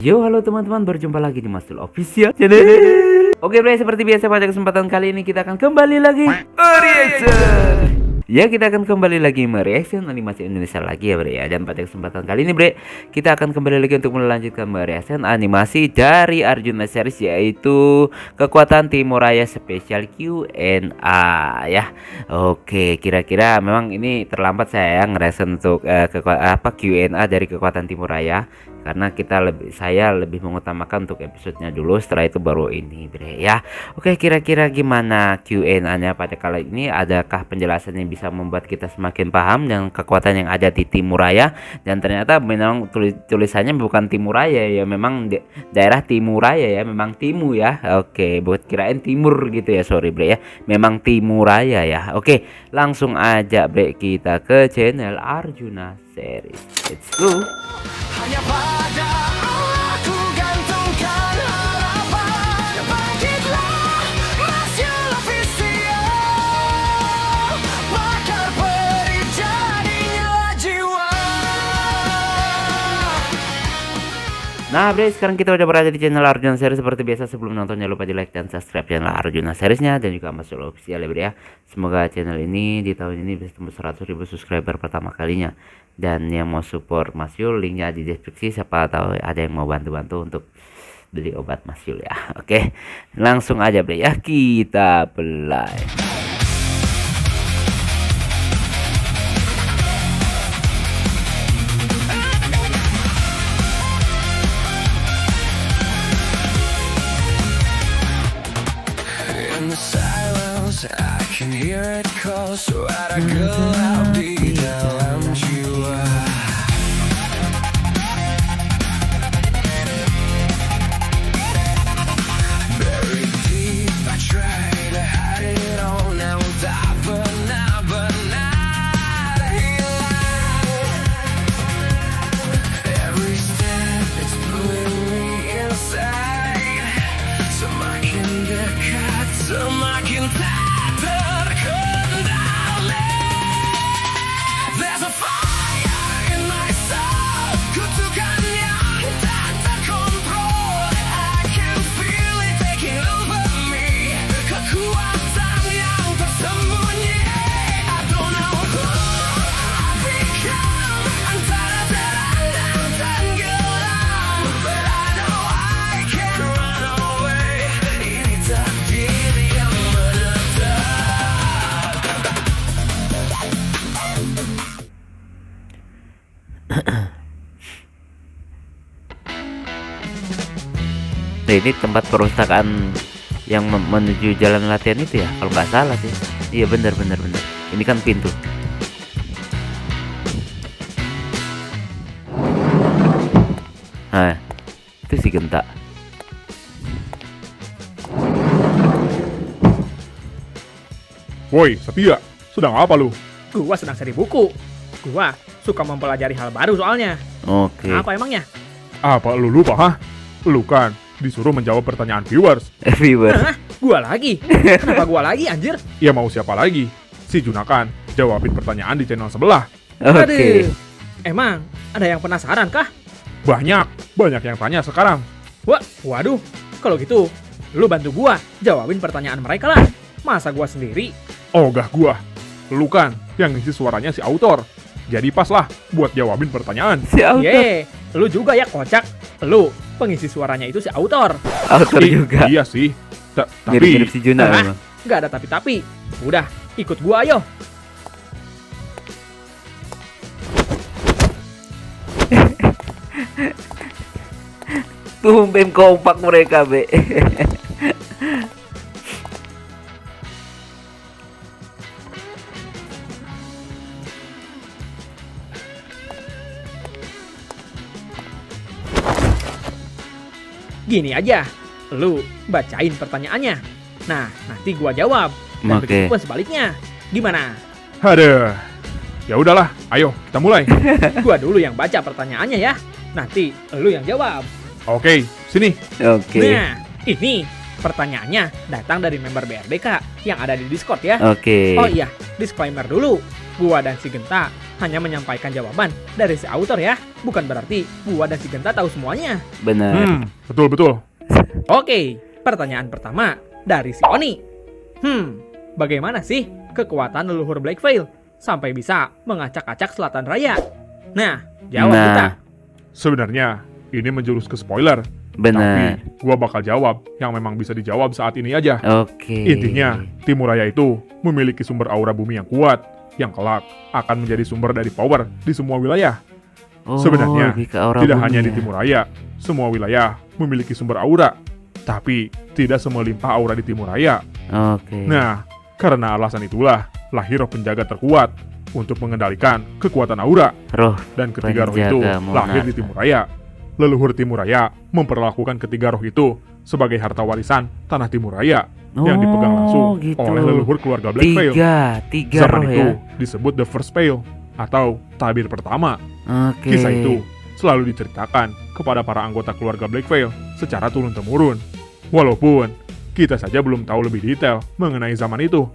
Yo, halo teman-teman, berjumpa lagi di Mastul Official Channel. Oke, Bre, seperti biasa pada kesempatan kali ini kita akan kembali lagi reaction. Ya, kita akan kembali lagi mereaction animasi Indonesia lagi ya, Bre ya. Dan pada kesempatan kali ini, Bre, kita akan kembali lagi untuk melanjutkan mereaction animasi dari Arjuna series, yaitu Kekuatan Timuraya Special Q&A ya. Oke, kira-kira memang ini terlambat saya ngereaction untuk Q&A dari Kekuatan Timuraya, karena saya lebih mengutamakan untuk episodenya dulu, setelah itu baru ini, Bre ya. Oke, kira-kira gimana Q&A-nya pada kali ini? Adakah penjelasan yang bisa membuat kita semakin paham dengan kekuatan yang ada di Timuraya? Dan ternyata memang tulisannya bukan Timuraya ya, memang daerah Timuraya ya, memang Timu ya. Oke, buat kirain timur gitu ya, sorry, Bre ya. Memang Timuraya ya. Oke, langsung aja, Bre, kita ke channel Arjuna series. Let's go. Hanya pada Allah ku gantungkan harapan. Bangkitlah Masjid Official, bakar peri jadinya jiwa. Nah, Bre, sekarang kita udah berada di channel Arjuna series. Seperti biasa, sebelum nonton jangan lupa di like dan subscribe channel Arjuna seriesnya dan juga Masjid Official ya, Bre ya. Semoga channel ini di tahun ini bisa tembus 100.000 subscriber pertama kalinya. Dan yang mau support Mas Yul, linknya di deskripsi. Siapa tahu ada yang mau bantu-bantu untuk beli obat Mas Yul ya. Oke, langsung aja, Bre ya, kita play. In the silence, I can hear it call. Suara gelap di dalam jiwa. Buried deep, I try to hide it all. Now tak pernah hilang. Every step it's pulling me inside. Semakin dekat, semakin tak terkendali. There's a fire in my soul, kutukan yang tak terkontrol. I can feel it taking over me, kekuatan yang tersembunyi. I don't know who I've become, antara terang dan tenggelam, but I know I can run away. Ini takdir yang menetap. Nah, ini tempat perpustakaan yang menuju jalan latihan itu ya, kalau nggak salah sih. Iya, bener. Ini kan pintu. Nah, itu si Genta. Woi, Setia, sedang apa lu? Gua sedang cari buku. Gua suka mempelajari hal baru soalnya. Oke. Apa emangnya? Apa lu lupa, hah? Lu kan disuruh menjawab pertanyaan viewers. Viewer. Hah? Gua lagi? Kenapa gua lagi, anjir? Ya mau siapa lagi? Si Junakan jawabin pertanyaan di channel sebelah. Oke. Aduh. Emang ada yang penasaran kah? Banyak yang tanya sekarang. Waduh. Kalau gitu, lu bantu gua jawabin pertanyaan mereka lah. Masa gua sendiri? Ogah gua. Lu kan yang ngisi suaranya si autor. Jadi pas lah buat jawabin pertanyaan. Si autor. Ye, lu juga ya kocak. Lu pengisi suaranya itu si autor. Autor juga. Iya sih. Tapi Mirip-mirip si Juna Hah? memang. Nggak ada tapi-tapi. Udah, ikut gua ayo. Tumben kompak mereka, Be. Gini aja, lu bacain pertanyaannya. Nah, nanti gua jawab. Dan Oke. begitu pun sebaliknya. Gimana? Aduh. Ya udahlah, ayo kita mulai. Gua dulu yang baca pertanyaannya ya. Nanti lu yang jawab. Oke, sini. Oke. Nah, ini pertanyaannya datang dari member BRBK yang ada di Discord ya. Oke. Oh iya, disclaimer dulu. Gua dan si Genta hanya menyampaikan jawaban dari si autor ya. Bukan berarti gua dan si Genta tahu semuanya. Bener. Betul-betul. Oke, pertanyaan pertama dari si Oni. Bagaimana sih kekuatan leluhur Blackveil sampai bisa mengacak-acak Selatan Raya? Nah, jawab Nah. kita. Sebenarnya ini menjurus ke spoiler. Bener. Tapi gua bakal jawab yang memang bisa dijawab saat ini aja. Oke. Intinya, Timuraya itu memiliki sumber aura bumi yang kuat, yang kelak akan menjadi sumber dari power di semua wilayah. Oh, Sebenarnya, lebih ke aura tidak bumi hanya di ya. Timuraya, semua wilayah memiliki sumber aura. Tapi, tidak semelimpah aura di Timuraya. Oke. Nah, karena alasan itulah, lahir roh penjaga terkuat untuk mengendalikan kekuatan aura. Roh. Dan ketiga roh itu Penjaga lahir di monarka. Timuraya. Leluhur Timuraya memperlakukan ketiga roh itu sebagai harta warisan tanah Timuraya yang dipegang langsung gitu. oleh leluhur keluarga Blackveil. Tiga Zaman roh itu ya. disebut The First Veil atau tabir pertama. Oke. Kisah itu selalu diceritakan kepada para anggota keluarga Blackveil secara turun-temurun. Walaupun kita saja belum tahu lebih detail mengenai zaman itu.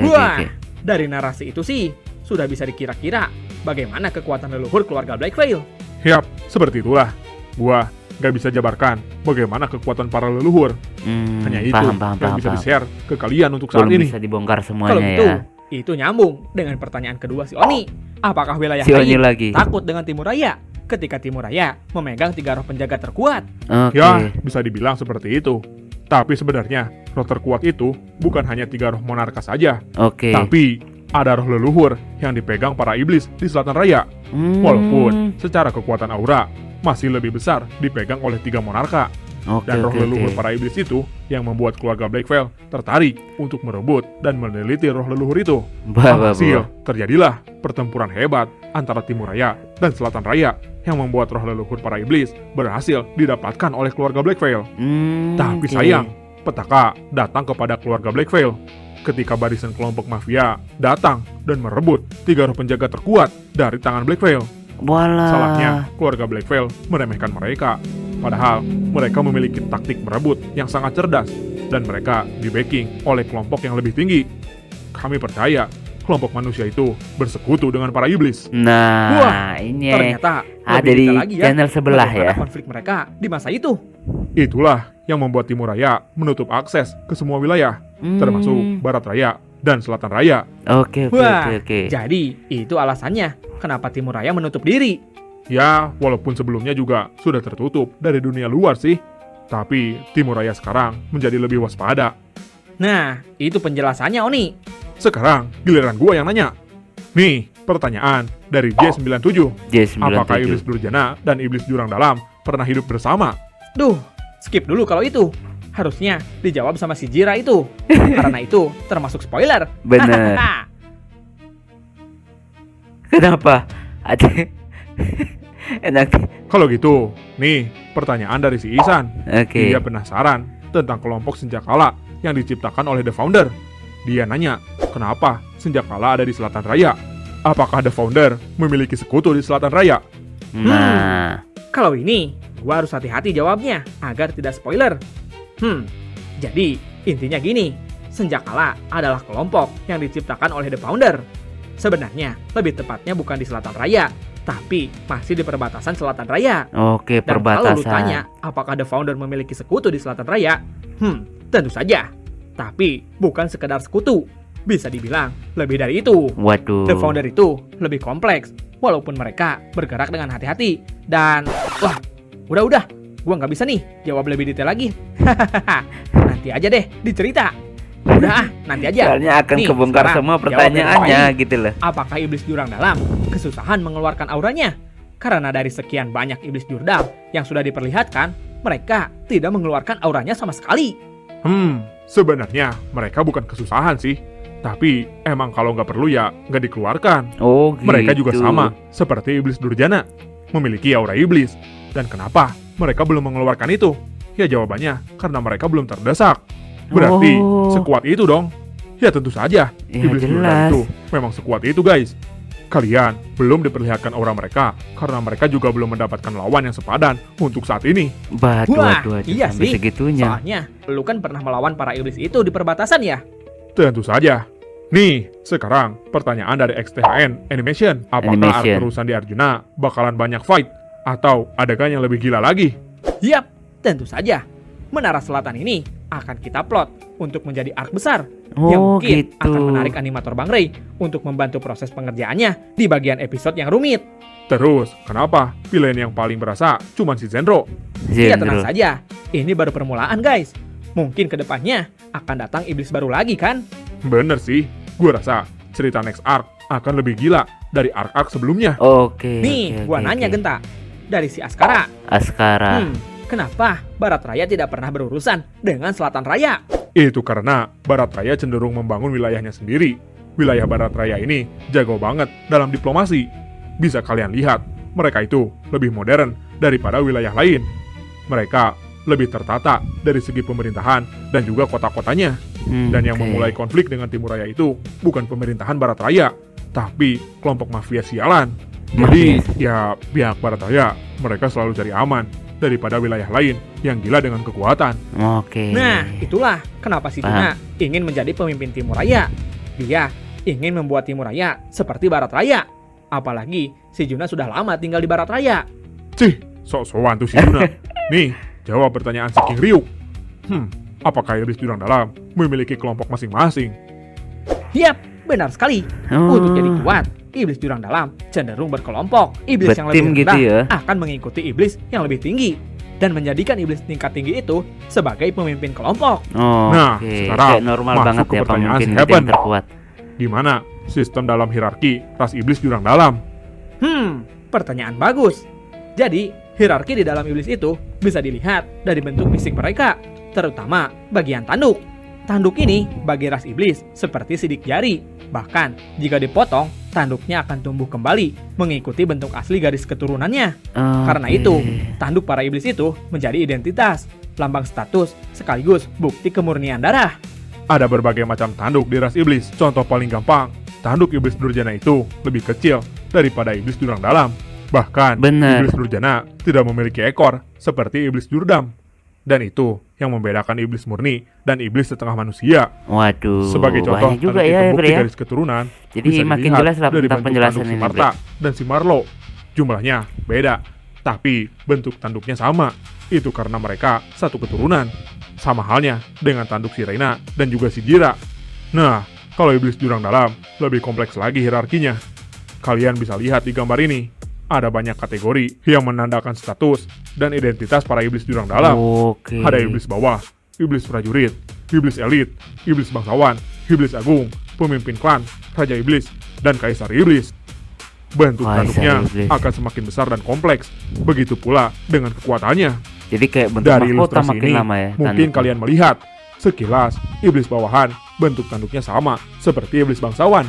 Wah, dari narasi itu sih sudah bisa dikira-kira bagaimana kekuatan leluhur keluarga Blackveil. Yap, seperti itulah. Gua gak bisa jabarkan bagaimana kekuatan para leluhur. Hanya itu paham, yang bisa di-share ke kalian untuk saat Belum ini. bisa dibongkar Kalau semuanya gitu, ya. itu nyambung dengan pertanyaan kedua si Oni. Apakah wilayah Si Oni lain lagi. takut dengan Timuraya ketika Timuraya memegang tiga roh penjaga terkuat? Oke. Ya, bisa dibilang seperti itu. Tapi sebenarnya, roh terkuat itu bukan hanya tiga roh monarka saja. Oke. Tapi, ada roh leluhur yang dipegang para iblis di Selatan Raya. Walaupun, secara kekuatan aura, masih lebih besar dipegang oleh tiga monarka. Oke, Dan roh oke, leluhur oke. para iblis itu yang membuat keluarga Blackveil tertarik untuk merebut dan meneliti roh leluhur itu. Hasil, terjadilah pertempuran hebat antara Timuraya dan Selatan Raya yang membuat roh leluhur para iblis berhasil didapatkan oleh keluarga Blackveil. Tapi oke. sayang, petaka datang kepada keluarga Blackveil ketika barisan kelompok mafia datang dan merebut tiga roh penjaga terkuat dari tangan Blackveil. Walah. Salahnya, keluarga Blackveil meremehkan mereka. Padahal, mereka memiliki taktik merebut yang sangat cerdas dan mereka di-backing oleh kelompok yang lebih tinggi. Kami percaya, kelompok manusia itu bersekutu dengan para iblis. Nah, Wah, ini Ternyata ada lebih di detail lagi ya channel sebelah bagaimana ya. konflik mereka di masa itu. Itulah yang membuat Timuraya menutup akses ke semua wilayah, termasuk Barat Raya dan Selatan Raya. Oke, oke, Wah, oke, oke. jadi itu alasannya kenapa Timuraya menutup diri. Ya, walaupun sebelumnya juga sudah tertutup dari dunia luar sih, tapi Timuraya sekarang menjadi lebih waspada. Nah, itu penjelasannya Oni. Sekarang giliran gua yang nanya. Nih, pertanyaan dari J97. Apakah iblis J97. Durjana dan iblis Jurang Dalam pernah hidup bersama? Duh, skip dulu kalau itu. Harusnya dijawab sama si Jira itu. Karena itu termasuk spoiler. Bener. Kenapa? Ada enak. Kalau gitu, nih pertanyaan dari si Ihsan. Oke. Dia penasaran tentang kelompok senjakala yang diciptakan oleh The Founder. Dia nanya, kenapa senjakala ada di Selatan Raya? Apakah The Founder memiliki sekutu di Selatan Raya? Nah, Kalau ini, gua harus hati-hati jawabnya agar tidak spoiler. Jadi intinya gini, Senjakala adalah kelompok yang diciptakan oleh The Founder. Sebenarnya, lebih tepatnya bukan di Selatan Raya, tapi masih di perbatasan Selatan Raya. oke, Dan kalau lu perbatasan. tanya, apakah The Founder memiliki sekutu di Selatan Raya? Tentu saja. Tapi bukan sekedar sekutu. Bisa dibilang lebih dari itu. Waduh. The Founder itu lebih kompleks, walaupun mereka bergerak dengan hati-hati. Dan, wah, udah, gua nggak bisa nih jawab lebih detail lagi. Nanti aja deh dicerita. Udah, nanti aja. Soalnya akan Nih, kebongkar sekarang semua jawab yang pertanyaannya lain. gitu loh. Apakah iblis jurang dalam kesusahan mengeluarkan auranya? Karena dari sekian banyak iblis jurdal yang sudah diperlihatkan, mereka tidak mengeluarkan auranya sama sekali. Sebenarnya mereka bukan kesusahan sih. Tapi emang kalau nggak perlu ya nggak dikeluarkan. Oh, gitu. Mereka juga sama seperti iblis Durjana, memiliki aura iblis. Dan kenapa mereka belum mengeluarkan itu? Ya jawabannya karena mereka belum terdesak. Berarti Oh. sekuat itu dong. Ya tentu saja, Ya, iblis Durjana jelas. itu memang sekuat itu guys. Kalian belum diperlihatkan aura mereka karena mereka juga belum mendapatkan lawan yang sepadan untuk saat ini. Waduh, iya sampai sih. segitunya. Soalnya, lu kan pernah melawan para iblis itu di perbatasan ya? Tentu saja, Nih, sekarang pertanyaan dari XTHN Animation. Apakah arc Animation. terusan di Arjuna bakalan banyak fight? Atau adegan yang lebih gila lagi? Yap, tentu saja. Menara Selatan ini akan kita plot untuk menjadi arc besar yang Oh mungkin gitu. akan menarik animator Bang Ray untuk membantu proses pengerjaannya di bagian episode yang rumit. Terus, kenapa villain yang paling berasa cuman si Zenro? Ya Zendro. tenang saja, ini baru permulaan guys. Mungkin kedepannya akan datang iblis baru lagi kan? Bener sih, gue rasa cerita next arc akan lebih gila dari arc-arc sebelumnya. Oke. Nih, oke, gua oke, nanya oke. Genta, dari si Askara. Askara. Kenapa Barat Raya tidak pernah berurusan dengan Selatan Raya? Itu karena Barat Raya cenderung membangun wilayahnya sendiri. Wilayah Barat Raya ini jago banget dalam diplomasi. Bisa kalian lihat, mereka itu lebih modern daripada wilayah lain. Mereka lebih tertata dari segi pemerintahan dan juga kota-kotanya. Dan yang Oke. memulai konflik dengan Timur Raya itu bukan pemerintahan Barat Raya, tapi kelompok mafia sialan. Jadi, ya pihak Barat Raya, mereka selalu cari aman daripada wilayah lain yang gila dengan kekuatan. Oke. Nah, itulah kenapa si Juna ingin menjadi pemimpin Timur Raya. Dia ingin membuat Timur Raya seperti Barat Raya. Apalagi si Juna sudah lama tinggal di Barat Raya. Cih, sok-sokan tuh si Juna. Nih, jawab pertanyaan si King Ryuk. Apakah iblis jurang dalam memiliki kelompok masing-masing? Yap, benar sekali. Oh. Untuk jadi kuat, iblis jurang dalam cenderung berkelompok. Iblis yang Bertim lebih gitu rendah ya. akan mengikuti iblis yang lebih tinggi dan menjadikan iblis tingkat tinggi itu sebagai pemimpin kelompok. Oh, Nah, oke. sekarang Kayak normal masuk banget ke ya pertanyaan pemimpin si gitu Heaven. yang terkuat. Gimana sistem dalam hierarki ras iblis jurang dalam? Pertanyaan bagus. Jadi, hierarki di dalam iblis itu bisa dilihat dari bentuk fisik mereka, terutama bagian tanduk. Tanduk ini bagi ras iblis seperti sidik jari. Bahkan, jika dipotong, tanduknya akan tumbuh kembali mengikuti bentuk asli garis keturunannya. Karena Oke. itu, tanduk para iblis itu menjadi identitas, lambang status, sekaligus bukti kemurnian darah. Ada berbagai macam tanduk di ras iblis. Contoh paling gampang, tanduk iblis durjana itu lebih kecil daripada iblis jurang dalam. Bahkan, Bener. iblis durjana tidak memiliki ekor seperti iblis jurdam. Dan itu yang membedakan iblis murni dan iblis setengah manusia. Waduh. Sebagai contoh, banyak juga tanduk ya, yang Bre terbukti ya. garis keturunan Jadi bisa makin dilihat jelas lah dari tentang bentuk penjelasan tanduk si ini, Marta dan si Marlo. Jumlahnya beda, tapi bentuk tanduknya sama. Itu karena mereka satu keturunan. Sama halnya dengan tanduk si Reina dan juga si Jira. Nah, kalau iblis jurang dalam lebih kompleks lagi hierarkinya. Kalian bisa lihat di gambar ini. Ada banyak kategori yang menandakan status dan identitas para iblis jurang dalam. Oke. Ada iblis bawah, iblis prajurit, iblis elit, iblis bangsawan, iblis agung, pemimpin klan, raja iblis, dan kaisar iblis. Bentuk Kaisar tanduknya iblis. akan semakin besar dan kompleks. Begitu pula dengan kekuatannya. Jadi kayak bentuk Dari mahkota ilustrasi makin ini, lama ya. mungkin tanduknya. kalian melihat sekilas iblis bawahan bentuk tanduknya sama seperti iblis bangsawan.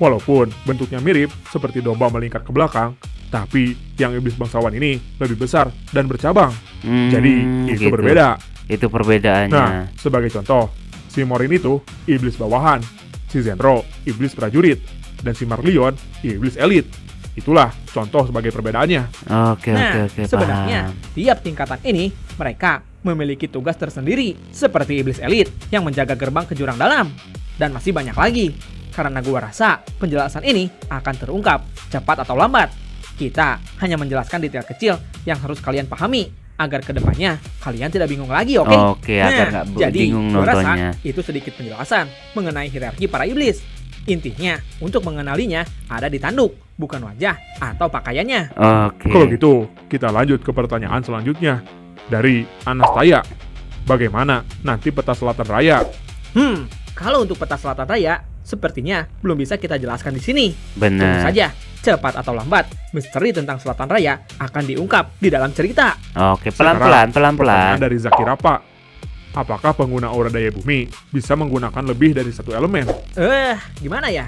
Walaupun bentuknya mirip seperti domba melingkar ke belakang, tapi yang iblis bangsawan ini lebih besar dan bercabang. Jadi itu gitu. berbeda. Itu perbedaannya. Nah, sebagai contoh, si Morin itu iblis bawahan, si Zenro iblis prajurit, dan si Marlion iblis elit. Itulah contoh sebagai perbedaannya. Oke, Nah, oke, sebenarnya paham. tiap tingkatan ini mereka memiliki tugas tersendiri seperti iblis elit yang menjaga gerbang ke jurang dalam. Dan masih banyak lagi. Karena gua rasa penjelasan ini akan terungkap cepat atau lambat. Kita hanya menjelaskan detail kecil yang harus kalian pahami agar kedepannya kalian tidak bingung lagi, oke? Oke, agar nggak jadi bingung gua rasa nontonnya. itu sedikit penjelasan mengenai hierarki para iblis. Intinya, untuk mengenalinya ada di tanduk, bukan wajah atau pakaiannya. Oke. Kalau gitu, kita lanjut ke pertanyaan selanjutnya. Dari Anastaya, bagaimana nanti peta selatan raya? Kalau untuk peta selatan raya, sepertinya belum bisa kita jelaskan di sini. Tunggu Benar. saja, cepat atau lambat, misteri tentang selatan raya akan diungkap di dalam cerita. Oke, pelan-pelan, Sekarang, pelan-pelan. pertanyaan dari Zakirapa. Apakah pengguna aura daya bumi bisa menggunakan lebih dari satu elemen? Gimana ya?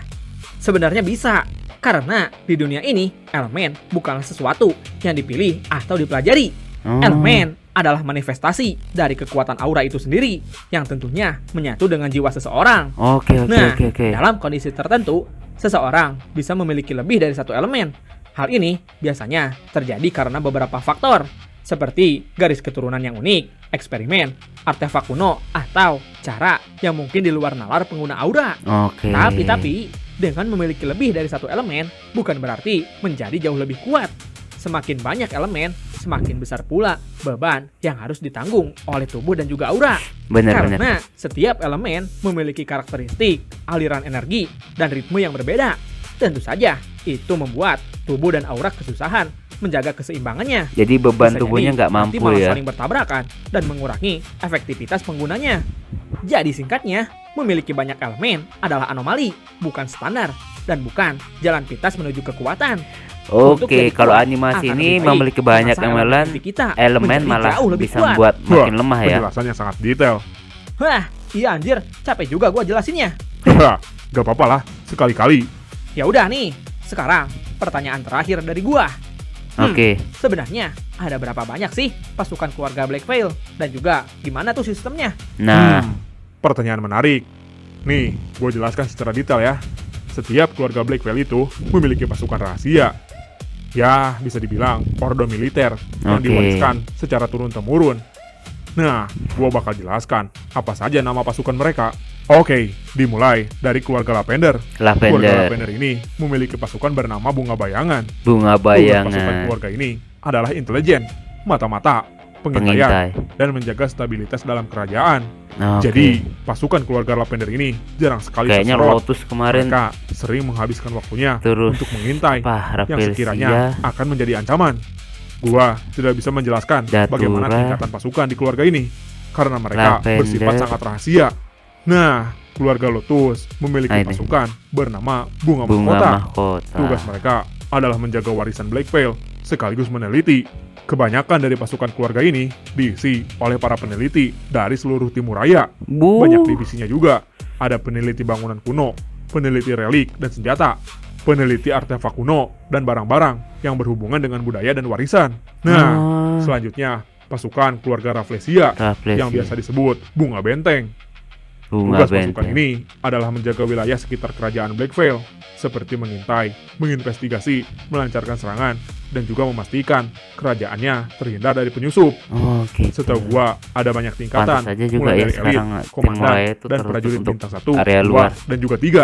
Sebenarnya bisa, karena di dunia ini, elemen bukanlah sesuatu yang dipilih atau dipelajari. Oh. Elemen adalah manifestasi dari kekuatan aura itu sendiri, yang tentunya menyatu dengan jiwa seseorang. Oke, oke, Nah, oke, oke. dalam kondisi tertentu, seseorang bisa memiliki lebih dari satu elemen. Hal ini biasanya terjadi karena beberapa faktor. seperti garis keturunan yang unik, eksperimen, artefak kuno, atau cara yang mungkin di luar nalar pengguna aura. Oke. Tapi, dengan memiliki lebih dari satu elemen, bukan berarti menjadi jauh lebih kuat. Semakin banyak elemen, semakin besar pula beban yang harus ditanggung oleh tubuh dan juga aura. Benar. Karena setiap elemen memiliki karakteristik, aliran energi, dan ritme yang berbeda. Tentu saja, itu membuat tubuh dan aura kesusahan menjaga keseimbangannya. Jadi beban Bisa tubuhnya jadi nggak nanti mampu malah ya. saling bertabrakan dan mengurangi efektivitas penggunanya. Jadi singkatnya, memiliki banyak elemen adalah anomali, bukan standar, dan bukan jalan pintas menuju kekuatan. Untuk Oke, jadi kalau kuat, animasi akan ini lebih baik memiliki banyak mengasah elemen, inti kita elemen menjadi malah jauh lebih bisa kuat. membuat makin lemah ya. Penjelasannya sangat detail. Wah, iya anjir, capek juga gua jelasinnya. Haha, gak apa-apa lah, sekali-kali. Ya udah nih, sekarang pertanyaan terakhir dari gua. Oke. Sebenarnya ada berapa banyak sih pasukan keluarga Black Veil dan juga gimana tuh sistemnya? Nah, Pertanyaan menarik. Nih, gue jelaskan secara detail ya. Setiap keluarga Black Veil itu memiliki pasukan rahasia. Ya, bisa dibilang ordo militer yang Oke. diwariskan secara turun-temurun. Nah, gue bakal jelaskan apa saja nama pasukan mereka. Oke, dimulai dari keluarga Lavender. Keluarga Lavender, Lavender ini memiliki pasukan bernama Bunga Bayangan. bunga Tugas pasukan bayangan, keluarga ini adalah intelijen, mata-mata, pengintai. pengintaian, dan menjaga stabilitas dalam kerajaan. Oke. Jadi, pasukan keluarga Lavender ini jarang sekali Kayaknya tersorot. Lotus kemarin Mereka sering menghabiskan waktunya terus untuk mengintai Pak yang sekiranya Rafflesia, akan menjadi ancaman. Gua tidak bisa menjelaskan Datura, bagaimana tingkatan pasukan di keluarga ini karena mereka Lavender. bersifat sangat rahasia. Nah, keluarga Lotus memiliki Nah, ini. pasukan bernama Bunga bunga Mahkota. mahkota. Tugas mereka adalah menjaga warisan Black Veil sekaligus meneliti. Kebanyakan dari pasukan keluarga ini diisi oleh para peneliti dari seluruh Timuraya. Banyak divisinya juga. Ada peneliti bangunan kuno, peneliti relik dan senjata, peneliti artefak kuno dan barang-barang yang berhubungan dengan budaya dan warisan. Nah, selanjutnya pasukan keluarga Rafflesia Rafflesia. yang biasa disebut Bunga Benteng. bunga Tugas pasukan benteng. ini adalah menjaga wilayah sekitar kerajaan Black Veil, seperti mengintai, menginvestigasi, melancarkan serangan, dan juga memastikan kerajaannya terhindar dari penyusup. Oke. Setahu gua ada banyak tingkatan, Pantas saja juga mulai ya dari sekarang elit, komandan, Timuraya itu dan tertutup prajurit untuk bintang 1, area 2, luar. dan juga 3.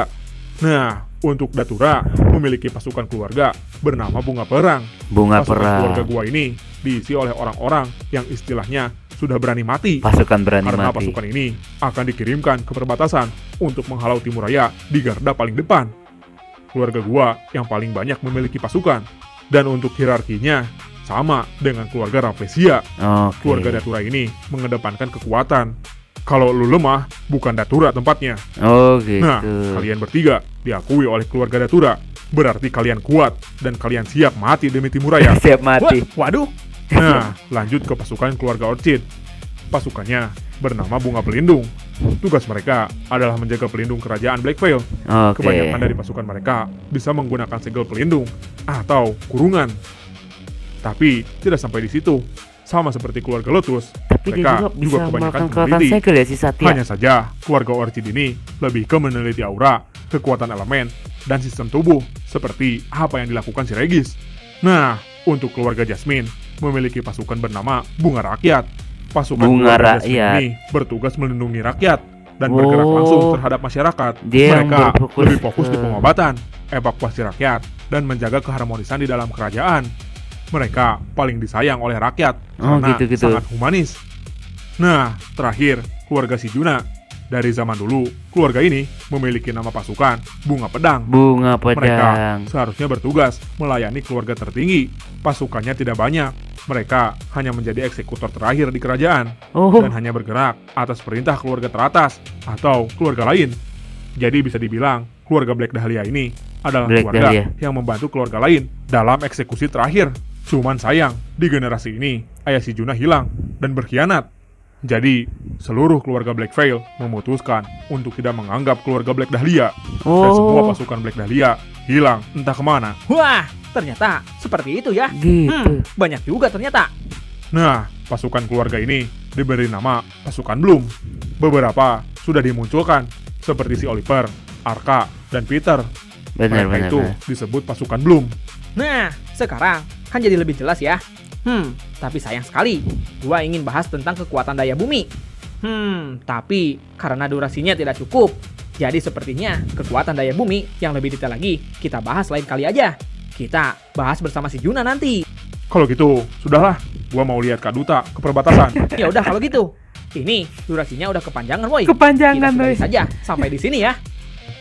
Nah, untuk Datura memiliki pasukan keluarga bernama Bunga Perang. Bunga Pasukan perang. keluarga gua ini diisi oleh orang-orang yang istilahnya sudah berani mati. Pasukan berani Karena mati. pasukan ini akan dikirimkan ke perbatasan untuk menghalau Timuraya di garda paling depan. Keluarga gua yang paling banyak memiliki pasukan. Dan untuk hierarkinya sama dengan keluarga Rafflesia. Oke. Keluarga Datura ini mengedepankan kekuatan. Kalau lu lemah, bukan Datura tempatnya. Oh gitu. Nah, kalian bertiga diakui oleh keluarga Datura. Berarti kalian kuat dan kalian siap mati demi Timuraya. Siap mati. Waduh, Nah, lanjut ke pasukan keluarga Orchid. Pasukannya bernama Bunga Pelindung. Tugas mereka adalah menjaga pelindung kerajaan Black Veil. Oke. Kebanyakan dari pasukan mereka bisa menggunakan segel pelindung atau kurungan. Tapi tidak sampai di situ. Sama seperti keluarga Lotus, Tapi dia mereka juga bisa kebanyakan melakukan kekuatan meneliti. segel ya si Satya. Hanya saja, keluarga Orchid ini lebih ke meneliti aura, kekuatan elemen, dan sistem tubuh, seperti apa yang dilakukan si Regis. Nah, untuk keluarga Jasmine, memiliki pasukan bernama Bunga Rakyat. Pasukan Bunga keluarga Jasmine Rakyat. ini bertugas melindungi rakyat dan Oh. bergerak langsung terhadap masyarakat. Dia yang Mereka berfokus lebih fokus di ke- pengobatan, evakuasi rakyat, dan menjaga keharmonisan di dalam kerajaan. Mereka paling disayang oleh rakyat Oh, karena gitu-gitu. sangat humanis. Nah, terakhir, keluarga Sijuna. Dari zaman dulu, keluarga ini memiliki nama pasukan Bunga Pedang. Bunga Mereka pedang. seharusnya bertugas melayani keluarga tertinggi. Pasukannya tidak banyak. Mereka hanya menjadi eksekutor terakhir di kerajaan Oh. dan hanya bergerak atas perintah keluarga teratas atau keluarga lain. Jadi bisa dibilang keluarga Black Dahlia ini adalah Black keluarga Dahlia. yang membantu keluarga lain dalam eksekusi terakhir. Cuman sayang, di generasi ini ayah si Juna hilang dan berkhianat. Jadi, seluruh keluarga Black Veil memutuskan untuk tidak menganggap keluarga Black Dahlia. Dan semua Oh. pasukan Black Dahlia hilang entah kemana. wah, ternyata seperti itu ya. Gitu. Banyak juga ternyata. Nah, pasukan keluarga ini diberi nama pasukan Bloom. Beberapa sudah dimunculkan, seperti si Oliver, Arka, dan Peter. Benar Mereka benar. itu benar. disebut pasukan Bloom. Nah, sekarang kan jadi lebih jelas ya. Tapi sayang sekali, gua ingin bahas tentang kekuatan daya bumi. Tapi karena durasinya tidak cukup, jadi sepertinya kekuatan daya bumi yang lebih detail lagi kita bahas lain kali aja. Kita bahas bersama si Juna nanti. Kalau gitu, sudahlah. Gua mau lihat Kak Duta ke perbatasan. Ya udah kalau gitu. Ini durasinya udah kepanjangan, woi. Kepanjangan, Kita sudahi woi. saja sampai di sini ya.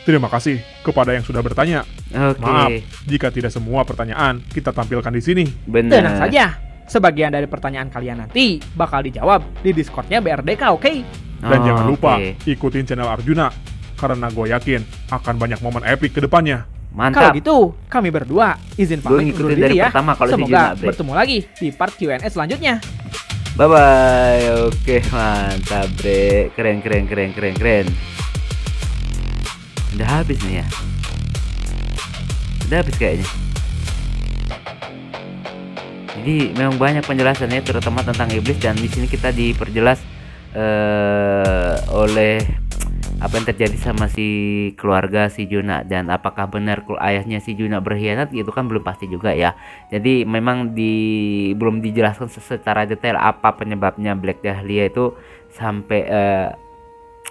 Terima kasih kepada yang sudah bertanya. Oke. Maaf jika tidak semua pertanyaan kita tampilkan di sini. Benar. Tenang saja. Sebagian dari pertanyaan kalian nanti bakal dijawab di Discordnya BRDK, oke? Dan jangan lupa Oke. ikutin channel Arjuna, karena gue yakin akan banyak momen epic ke depannya. Kalau Mantap. gitu, kami berdua izin Gua pamit undur ngikutin diri dari ya. pertama kalau si Semoga Juna, Bre. bertemu lagi di part Q&A selanjutnya. Bye bye. Oke, mantap, Bre. Keren. Udah habis nih ya. Udah habis kayaknya. Jadi memang banyak penjelasannya terutama tentang iblis, dan di sini kita diperjelas oleh apa yang terjadi sama si keluarga si Juna, dan apakah benar ayahnya si Juna berkhianat itu kan belum pasti juga ya. Jadi memang belum dijelaskan secara detail apa penyebabnya Black Dahlia itu sampai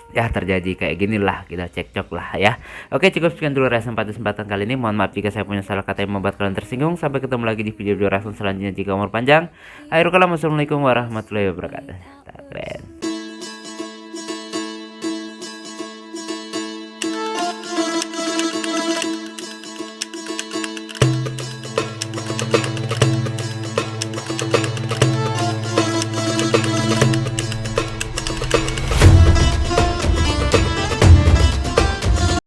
ya terjadi kayak gini lah, kita cekcok lah ya. Oke, cukup sekian dulu reaction pada kesempatan kali ini. Mohon maaf jika saya punya salah kata yang membuat kalian tersinggung. Sampai ketemu lagi di video reaction selanjutnya jika umur panjang. Akhirul kalam, wassalamualaikum warahmatullahi wabarakatuh. Keren.